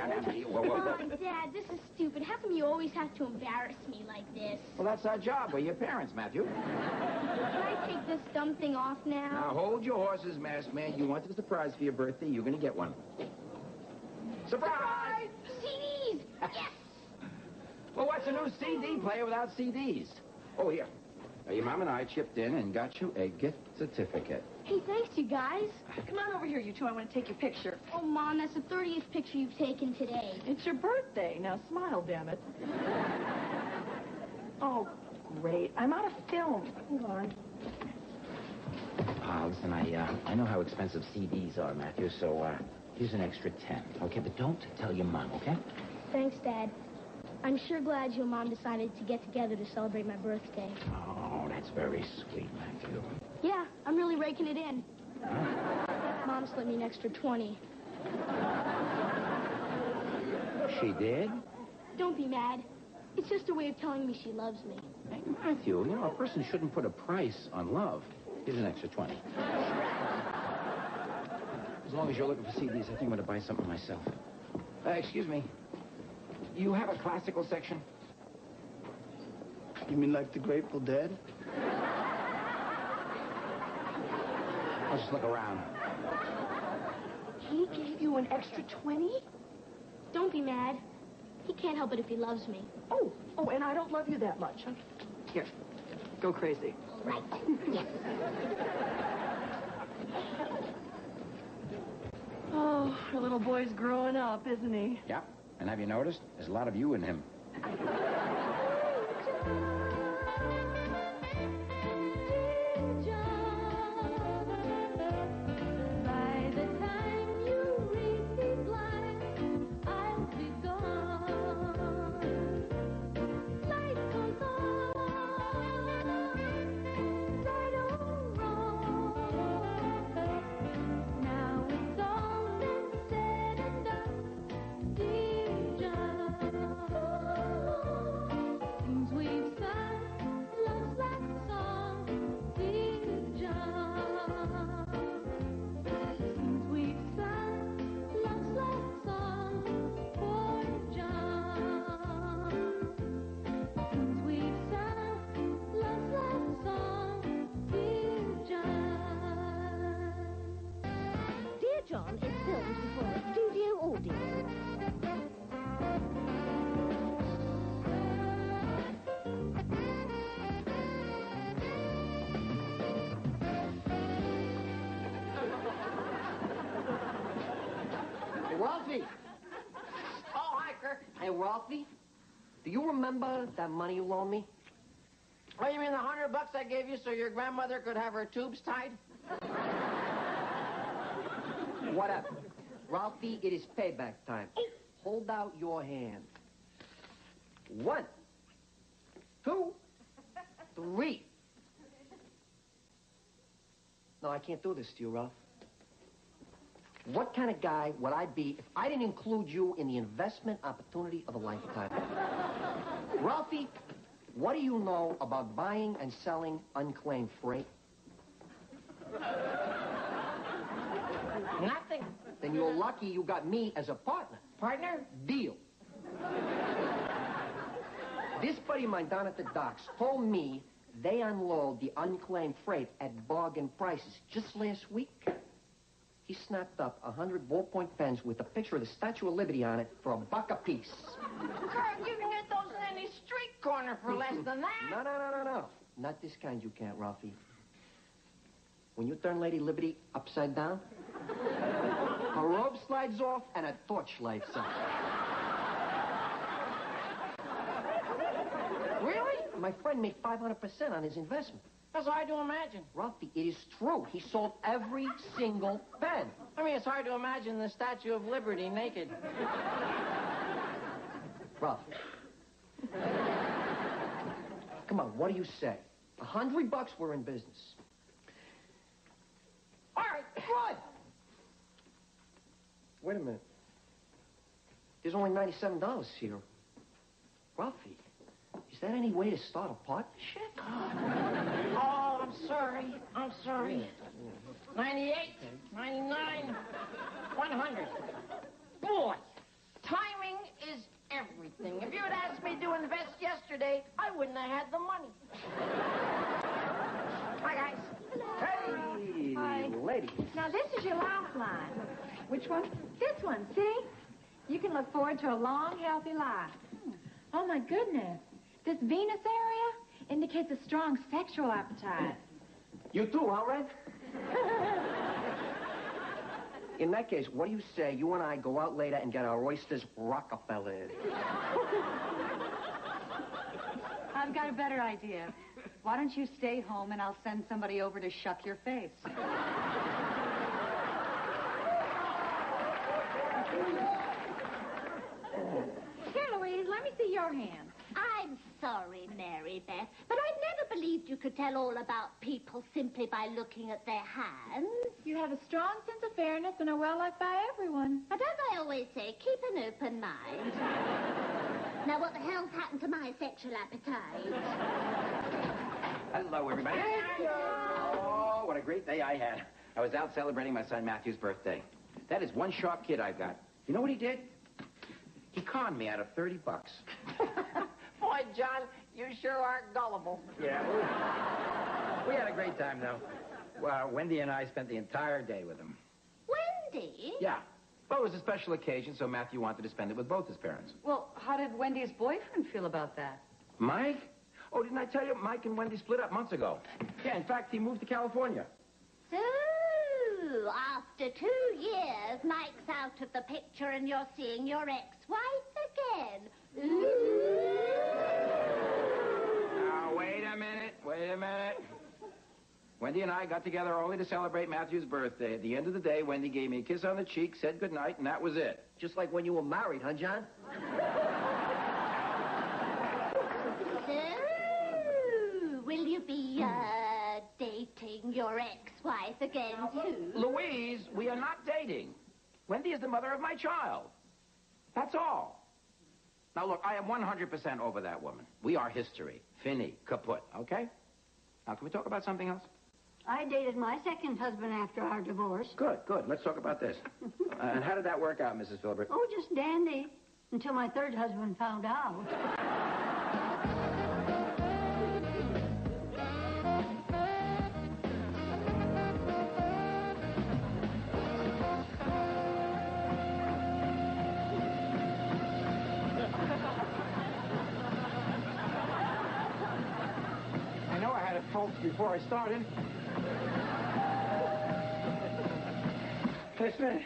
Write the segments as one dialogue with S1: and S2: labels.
S1: Whoa. Oh, Dad, this is stupid. How come you always have to embarrass me like this?
S2: Well, that's our job. We're your parents, Matthew.
S1: Can I take this dumb thing off now?
S2: Now, hold your horses, masked man. You wanted a surprise for your birthday. You're going to get one. Surprise!
S1: CDs! Yes!
S2: Well, what's a new CD player without CDs? Oh, here. Your mom and I chipped in and got you a gift certificate.
S1: Hey, thanks, you guys.
S3: Come on over here, you two. I want to take your picture.
S1: Oh, Mom, that's the 30th picture you've taken today.
S3: It's your birthday. Now smile, damn it. Oh, great. I'm out of film. Hold on.
S2: Listen, I know how expensive CDs are, Matthew, so here's an extra 10. Okay, but don't tell your mom, okay?
S1: Thanks, Dad. I'm sure glad you and Mom decided to get together to celebrate my birthday.
S2: Oh, that's very sweet, Matthew.
S1: Yeah, I'm really raking it in.
S2: Huh?
S1: Mom slipped me an extra 20.
S2: She did?
S1: Don't be mad. It's just a way of telling me she loves me.
S2: Hey, Matthew, you know, a person shouldn't put a price on love. Here's an extra 20. As long as you're looking for CDs, I think I'm going to buy something myself. Excuse me. You have a classical section?
S4: You mean like the Grateful Dead?
S2: I'll just look around.
S3: He gave you an extra 20?
S1: Don't be mad. He can't help it if he loves me.
S3: Oh, and I don't love you that much, huh? Here, go crazy.
S1: Right. Yes.
S3: Oh, our little boy's growing up, isn't he?
S2: Yeah. And have you noticed? There's a lot of you in him.
S5: John is filmed before a studio audience.
S6: Hey, Ralphie! Oh, hi, Kirk. Hey, Ralphie, do you remember that money you loaned me?
S7: Oh, you mean the $100 I gave you so your grandmother could have her tubes tied?
S6: Whatever. Ralphie, it is payback time. Hold out your hand. 1, 2, 3. No, I can't do this to you, Ralph. What kind of guy would I be if I didn't include you in the investment opportunity of a lifetime? Ralphie, what do you know about buying and selling unclaimed freight?
S7: Nothing.
S6: Then you're lucky you got me as a partner.
S7: Partner?
S6: Deal. This buddy of mine down at the docks told me they unload the unclaimed freight at bargain prices. Just last week, he snapped up 100 ballpoint pens with a picture of the Statue of Liberty on it for $1 a piece.
S7: Kirk, you can get those in any street corner for less than that.
S6: No. Not this kind you can't, Ralphie. When you turn Lady Liberty upside down, her robe slides off and a torch lights up.
S7: Really?
S6: My friend made 500% on his investment.
S7: That's hard to imagine.
S6: Ralphie, it is true. He sold every single pen.
S7: I mean, it's hard to imagine the Statue of Liberty naked.
S6: Ralph. Come on, what do you say? $100, we're in business. All right, good. Wait a minute. There's only $97 here. Ralphie, is that any way to start a partnership?
S7: Oh, I'm sorry. 98, 99, 100. Boy, time everything. If you had asked me to invest yesterday, I wouldn't have had the money. Hi, guys.
S6: Hey,
S3: Hi.
S6: lady.
S4: Now, this is your lifeline.
S3: Which one?
S4: This one, see? You can look forward to a long, healthy life. Oh, my goodness. This Venus area indicates a strong sexual appetite.
S6: You too, huh, Red? In that case, what do you say you and I go out later and get our oysters Rockefeller?
S8: I've got a better idea. Why don't you stay home and I'll send somebody over to shuck your face?
S4: Here, Louise, let me see your hand.
S5: I'm sorry, Mary Beth, but I never believed you could tell all about people simply by looking at their hands.
S4: You have a strong sense of fairness and are well liked by everyone.
S5: But as I always say, keep an open mind. Now, what the hell's happened to my sexual appetite?
S2: Hello, everybody. Oh, what a great day I had. I was out celebrating my son Matthew's birthday. That is one sharp kid I've got. You know what he did? He conned me out of $30.
S7: Boy, John, you sure are gullible.
S2: Yeah, we had a great time, though. Well, Wendy and I spent the entire day with him.
S5: Wendy?
S2: Yeah. Well, it was a special occasion, so Matthew wanted to spend it with both his parents.
S8: Well, how did Wendy's boyfriend feel about that?
S2: Mike? Oh, didn't I tell you? Mike and Wendy split up months ago. Yeah, in fact, he moved to California.
S5: So, after 2 years, Mike's out of the picture and you're seeing your ex-wife again. Ooh.
S2: Now, wait a minute. Wendy and I got together only to celebrate Matthew's birthday. At the end of the day, Wendy gave me a kiss on the cheek, said goodnight, and that was it.
S6: Just like when you were married, huh, John?
S5: So, will you be, dating your ex-wife again, too?
S2: Louise, we are not dating. Wendy is the mother of my child. That's all. Now, look, I am 100% over that woman. We are history. Fini. Kaput. Okay? Now, can we talk about something else?
S9: I dated my second husband after our divorce.
S2: Good. Let's talk about this. And how did that work out, Mrs. Philbrick?
S9: Oh, just dandy. Until my third husband found out.
S2: I know I had it folks before I started. Just a minute.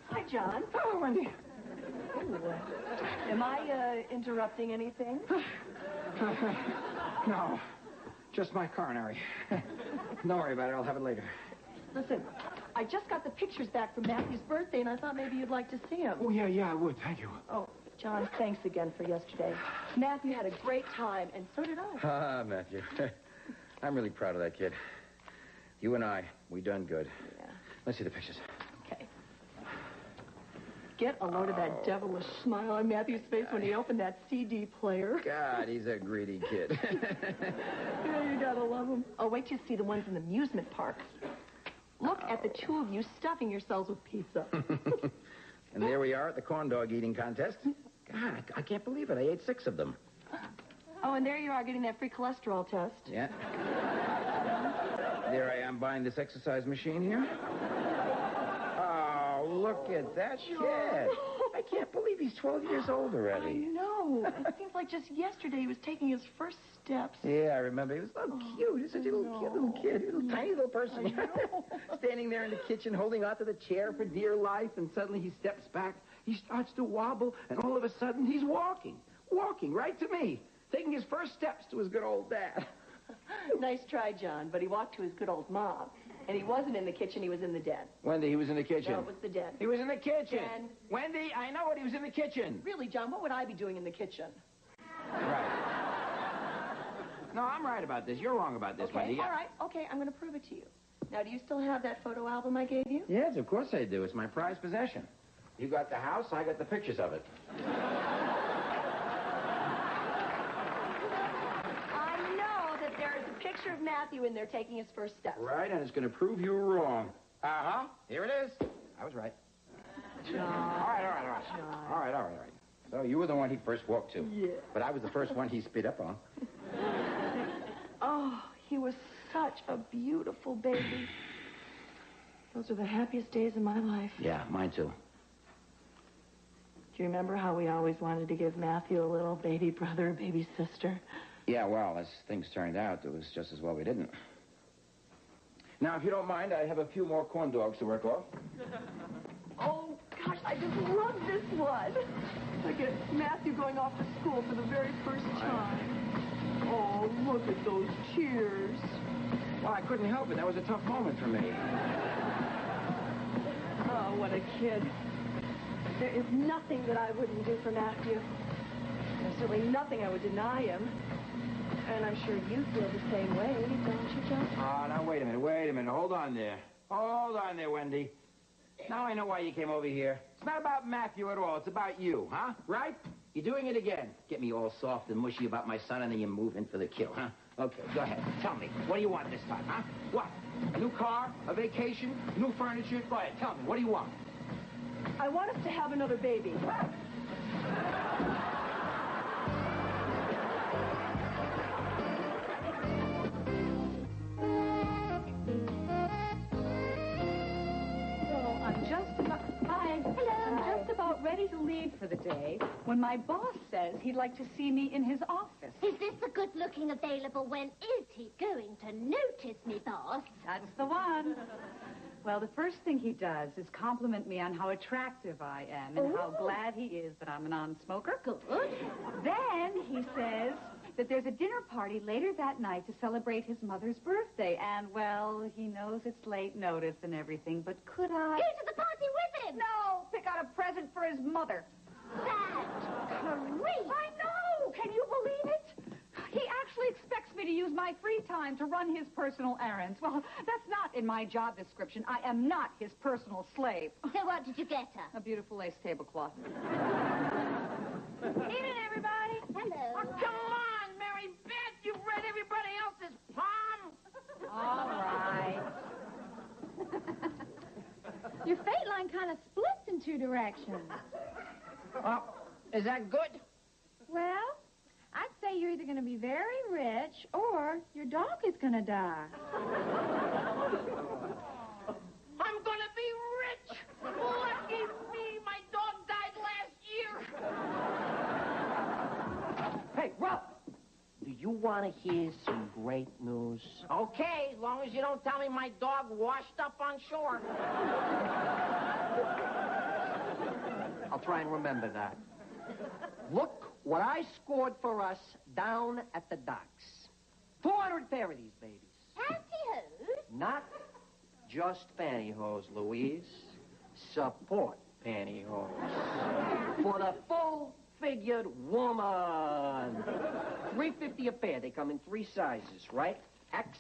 S3: Hi, John.
S2: Oh, Wendy.
S3: Am I interrupting anything?
S2: No. Just my coronary. Don't worry about it. I'll have it later.
S3: Listen, I just got the pictures back from Matthew's birthday, and I thought maybe you'd like to see him.
S2: Oh, yeah, I would. Thank you.
S3: Oh, John, thanks again for yesterday. Matthew had a great time, and so did I.
S2: Ah, Matthew. I'm really proud of that kid. You and I, we done good.
S3: Yeah.
S2: Let's see the pictures.
S3: Okay. Get a load of that devilish smile on Matthew's face when he opened that CD player.
S2: God, he's a greedy kid.
S3: Yeah, you gotta love him. Oh, wait till you see the ones in the amusement parks. Look at the two of you stuffing yourselves with pizza.
S2: And there we are at the corn dog eating contest. God, I can't believe it. I ate 6 of them.
S3: Oh, and there you are getting that free cholesterol test.
S2: Yeah. There I am buying this exercise machine here. Oh, look at that kid. I can't believe he's 12 years old
S3: I
S2: already.
S3: know. It seems like just yesterday he was taking his first steps.
S2: Yeah, I remember. He was so cute. He's such a little cute little kid. A little tiny little person.
S3: I know.
S2: Standing there in the kitchen holding onto the chair for dear life, and suddenly he steps back. He starts to wobble, and all of a sudden he's walking right to me, taking his first steps to his good old dad.
S3: Nice try, John, but he walked to his good old mom. And he wasn't in the kitchen, he was in the den.
S2: Wendy, he was in the kitchen.
S3: No, it was the den.
S2: He was in the kitchen.
S3: Den.
S2: Wendy, I know it. He was in the kitchen.
S3: Really, John, what would I be doing in the kitchen?
S2: Right. No, I'm right about this. You're wrong about this,
S3: Okay,
S2: Wendy.
S3: all right. Okay, I'm going to prove it to you. Now, do you still have that photo album I gave you?
S2: Yes, of course I do. It's my prized possession. You got the house, I got the pictures of it.
S3: I know that there is a picture of Matthew in there taking his first steps.
S2: Right, and it's going to prove you wrong. Uh-huh. Here it is. I was right.
S3: John.
S2: All right.
S3: John.
S2: All right. So you were the one he first walked to.
S3: Yeah.
S2: But I was the first one he spit up on.
S3: Oh, he was such a beautiful baby. Those are the happiest days of my life.
S2: Yeah, mine too.
S3: Do you remember how we always wanted to give Matthew a little baby brother, a baby sister?
S2: Yeah, well, as things turned out, it was just as well we didn't. Now, if you don't mind, I have a few more corn dogs to work off.
S3: Oh, gosh, I just love this one. Look at Matthew going off to school for the very first time. Oh, look at those tears.
S2: Well, I couldn't help it. That was a tough moment for me.
S3: Oh, what a kid. There is nothing that I wouldn't do for Matthew. There's certainly nothing I would deny him. And I'm sure you feel the same way, don't you, John?
S2: Oh, now, wait a minute. Hold on there. Hold on there, Wendy. Now I know why you came over here. It's not about Matthew at all. It's about you, huh? Right? You're doing it again. Get me all soft and mushy about my son, and then you move in for the kill, huh? Okay, go ahead. Tell me. What do you want this time, huh? What? A new car? A vacation? New furniture? Go ahead. Tell me. What do you want?
S3: I want us to have another baby.
S8: I'm just about ready to leave for the day when my boss says he'd like to see me in his office.
S5: Is this a good-looking available when? Is he going to notice me, boss?
S8: That's the one. Well, the first thing he does is compliment me on how attractive I am and how glad he is that I'm a non-smoker.
S5: Good.
S8: Then he says that there's a dinner party later that night to celebrate his mother's birthday. And, well, he knows it's late notice and everything, but could I...
S5: Go to the party with him!
S8: No! Pick out a present for his mother.
S5: That's great!
S8: I know! Can you believe it? He actually expects me to use my free time to run his personal errands. Well, that's not in my job description. I am not his personal slave.
S5: So what did you get her?
S8: A beautiful lace tablecloth. Evening, everybody.
S5: Hello.
S7: Oh, come on, Mary Beth. You've read everybody else's palm.
S8: All right.
S4: Your fate line kind of splits in two directions.
S7: Oh, is that good?
S4: Well, I'd say you're either going to be very rich or your dog is going to die.
S7: I'm gonna be rich. Lucky me, my dog died last year.
S6: Hey, Ralph! Do you want to hear some great news?
S7: Okay, as long as you don't tell me my dog washed up on shore.
S6: I'll try and remember that. Look what I scored for us down at the docks. 400 pair of these babies.
S5: Pantyhose?
S6: Not just pantyhose, Louise. Support pantyhose. For the full-figured woman. $3.50 a pair. They come in 3 sizes, right?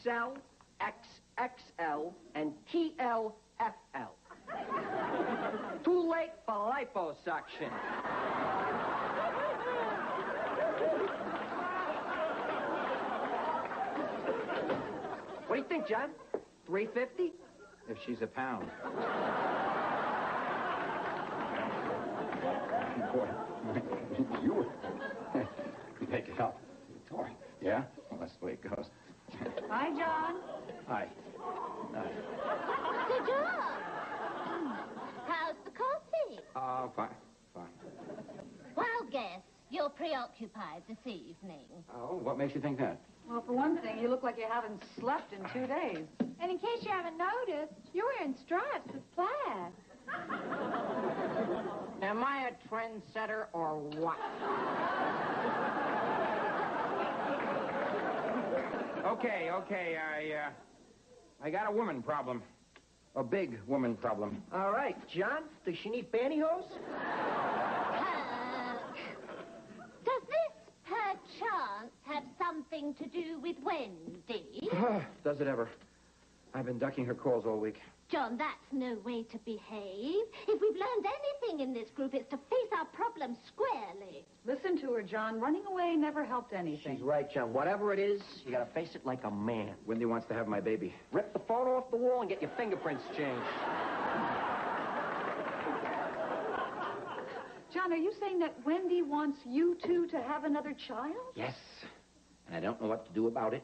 S6: XL, XXL, and TLFL. Too late for liposuction. What do you think, John? $3.50?
S2: If she's a pound. Boy, you make it up. Boy, yeah? Well, that's the way it goes.
S8: Hi, John.
S2: Hi.
S5: Good job. How's the coffee?
S2: Fine.
S5: Well, guess you're preoccupied this evening.
S2: Oh, what makes you think that?
S8: Well, for one thing, you look like you haven't slept in 2 days.
S4: And in case you haven't noticed, you're wearing stripes with plaid.
S7: Am I a trendsetter or what?
S2: Okay. I got a woman problem. A big woman problem.
S6: All right, John, does she need pantyhose?
S5: Does this, perchance, have something to do with Wendy?
S2: Does it ever? I've been ducking her calls all week.
S5: John, that's no way to behave. If we've learned anything in this group, it's to face our problems squarely.
S8: Listen to her, John. Running away never helped anything.
S6: She's right, John. Whatever it is, you gotta face it like a man.
S2: Wendy wants to have my baby.
S6: Rip the phone off the wall and get your fingerprints changed.
S8: John, are you saying that Wendy wants you two to have another child?
S2: Yes. And I don't know what to do about it.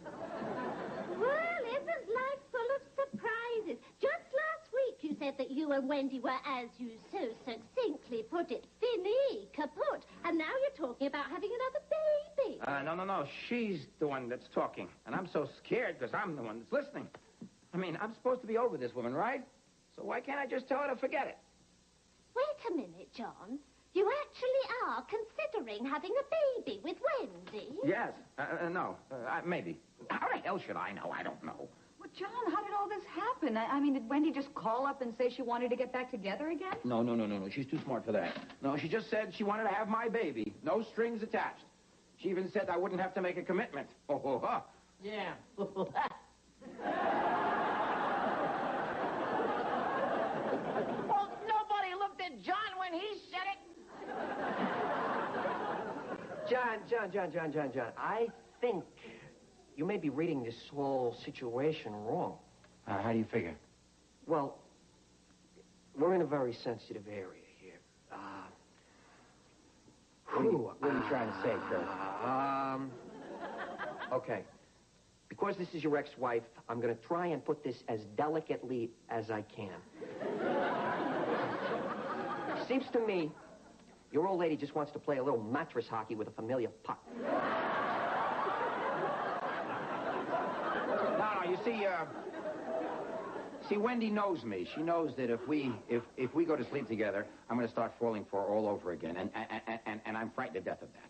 S5: Well, isn't life full of surprises? Just last week you said that you and Wendy were, as you so succinctly put it, fini, kaput. And now you're talking about having another baby.
S2: No. She's the one that's talking. And I'm so scared because I'm the one that's listening. I mean, I'm supposed to be over this woman, right? So why can't I just tell her to forget it?
S5: Wait a minute, John. You actually are considering having a baby with Wendy?
S2: Yes. No. Maybe. How the hell should I know? I don't know.
S8: Well, John, how did all this happen? I mean, did Wendy just call up and say she wanted to get back together again?
S2: No. She's too smart for that. No, she just said she wanted to have my baby. No strings attached. She even said I wouldn't have to make a commitment.
S7: Yeah. Well, nobody looked at John when he said it.
S6: John. I think you may be reading this whole situation wrong.
S2: How do you figure?
S6: Well, we're in a very sensitive area here.
S2: What are you trying to say, Kurt?
S6: Okay. Because this is your ex-wife, I'm going to try and put this as delicately as I can. Seems to me your old lady just wants to play a little mattress hockey with a familiar puck.
S2: No, you see, Wendy knows me. She knows that if we go to sleep together, I'm going to start falling for her all over again, and I'm frightened to death of that.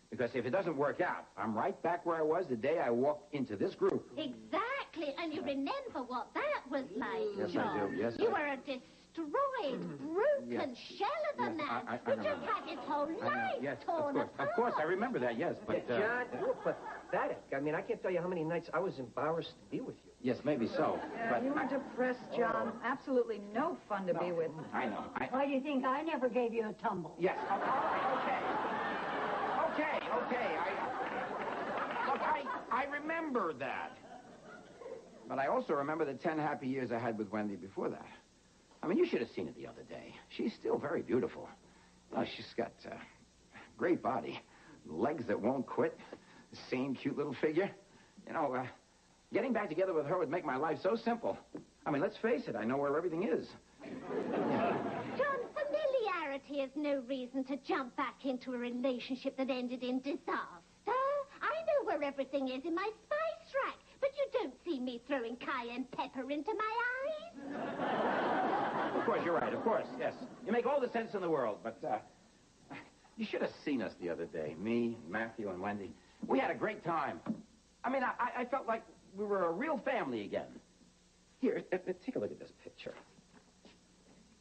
S2: Because if it doesn't work out, I'm right back where I was the day I walked into this group.
S5: Exactly, and you remember what that was like,
S2: Yes,
S5: John.
S2: I do, yes.
S5: You were a destroyed, broken shell of a
S2: Yes,
S5: man
S2: I
S5: who
S2: know
S5: just
S2: that.
S5: had his whole life
S2: Yes,
S5: torn apart.
S2: of course, I remember that, yes, but...
S6: John, you were pathetic. I mean, I can't tell you how many nights I was embarrassed to be with you.
S2: Yes, maybe so, but...
S8: You were depressed, John. Absolutely no fun to be with.
S2: I know,
S9: Why do you think I never gave you a tumble?
S2: Yes, okay. Look, I remember that. But I also remember the 10 happy years I had with Wendy before that. I mean, you should have seen it the other day. She's still very beautiful. Oh, she's got a great body, legs that won't quit, the same cute little figure. You know, getting back together with her would make my life so simple. I mean, let's face it, I know where everything is.
S5: John, familiarity is no reason to jump back into a relationship that ended in disaster. I know where everything is in my spice rack, but you don't see me throwing cayenne pepper into my eyes.
S2: Of course, you're right, of course, yes. You make all the sense in the world, but you should have seen us the other day, me, Matthew, and Wendy. We had a great time. I mean, I felt like we were a real family again. Here, take a look at this picture.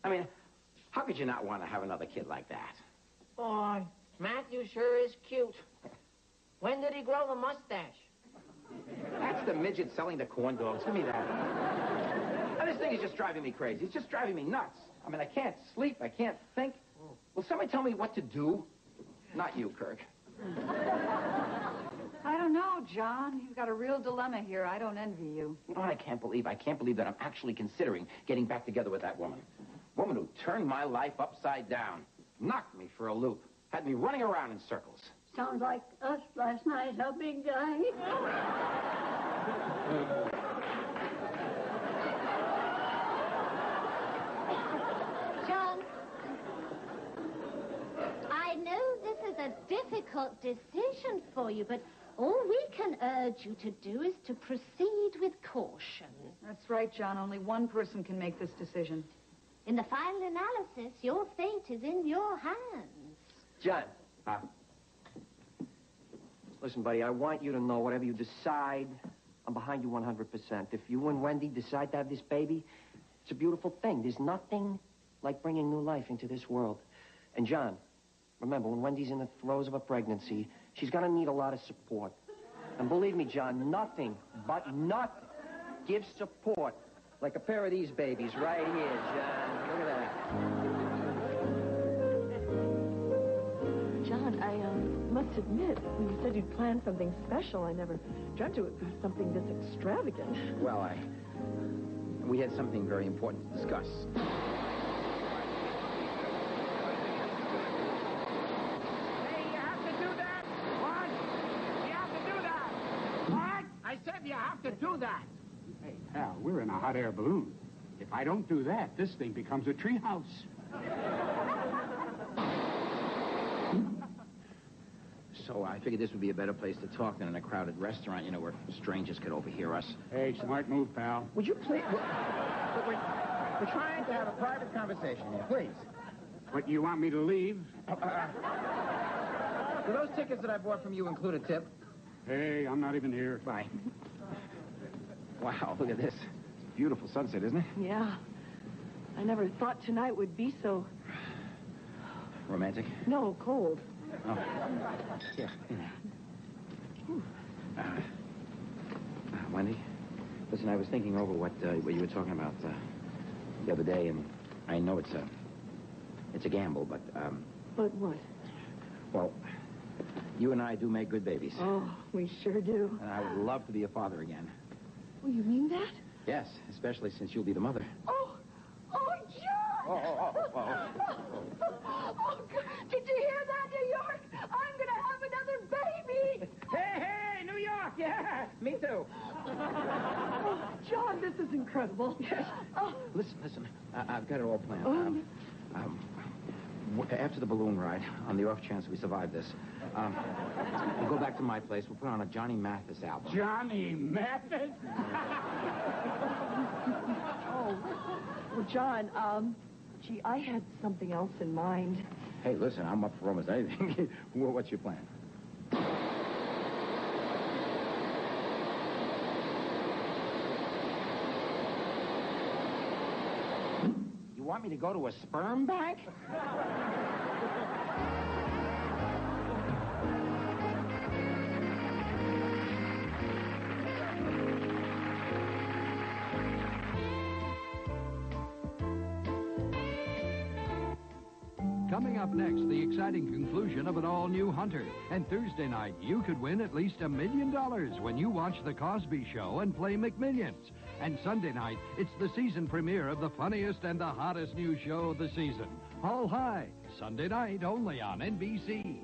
S2: I mean, how could you not want to have another kid like that?
S7: Boy, Matthew sure is cute. When did he grow the mustache?
S2: That's the midget selling the corn dogs. Give me that. Now, this thing is just driving me crazy. It's just driving me nuts. I mean, I can't sleep. I can't think. Will somebody tell me what to do? Not you, Kirk.
S8: I don't know, John. You've got a real dilemma here. I don't envy you.
S2: You know what I can't believe? I can't believe that I'm actually considering getting back together with that woman. Woman who turned my life upside down, knocked me for a loop, had me running around in circles.
S9: Sounds like us last night, huh, big guy?
S5: John, I know this is a difficult decision for you, but all we can urge you to do is to proceed with caution.
S8: That's right, John. Only one person can make this decision.
S5: In the final analysis, your fate is in your hands.
S6: John. Listen, buddy, I want you to know whatever you decide, I'm behind you 100%. If you and Wendy decide to have this baby, it's a beautiful thing. There's nothing like bringing new life into this world. And, John, remember, when Wendy's in the throes of a pregnancy, she's going to need a lot of support. And believe me, John, nothing, but nothing give support like a pair of these babies right here, John. Look at that.
S3: John, I must admit, when you said you'd planned something special, I never dreamt it would be something this extravagant.
S2: Well, we had something very important to discuss.
S7: Hey, you have to do that. What? You have to do that. What? I said you have to do that.
S10: Hey, pal, we're in a hot air balloon. If I don't do that, this thing becomes a treehouse.
S2: So I figured this would be a better place to talk than in a crowded restaurant, you know, where strangers could overhear us.
S10: Hey, smart move, pal.
S2: Would you please... We're trying to have a private conversation here, please.
S10: What, you want me to leave?
S2: Do those tickets that I bought from you include a tip?
S10: Hey, I'm not even here.
S2: Bye. Wow, look at this. Beautiful sunset, isn't it?
S3: Yeah. I never thought tonight would be so...
S2: Romantic?
S3: No, cold.
S2: Oh. Yeah. Wendy, listen, I was thinking over what you were talking about the other day, and I know it's a gamble, but...
S3: But what?
S2: Well, you and I do make good babies.
S3: Oh, we sure do.
S2: And I would love to be a father again.
S3: Oh, you mean that?
S2: Yes, especially since you'll be the mother.
S3: Oh, John!
S2: Oh.
S3: Oh, God. Did you hear that, New York? I'm going to have another baby!
S2: Hey, New York! Yeah, me too.
S3: Oh, John, this is incredible.
S2: Yes.
S3: Oh.
S2: Listen, I've got it all planned.
S3: Oh.
S2: After the balloon ride, on the off chance we survive this, we'll go back to my place. We'll put on a Johnny Mathis album.
S10: Johnny Mathis?
S3: Oh, well, John, gee, I had something else in mind.
S2: Hey, listen, I'm up for almost anything. What's your plan? You want me to go to a sperm bank?
S11: Coming up next, the exciting conclusion of an all-new Hunter. And Thursday night, you could win at least $1 million when you watch The Cosby Show and play McMillions. And Sunday night, it's the season premiere of the funniest and the hottest new show of the season, All High. Sunday night, only on NBC.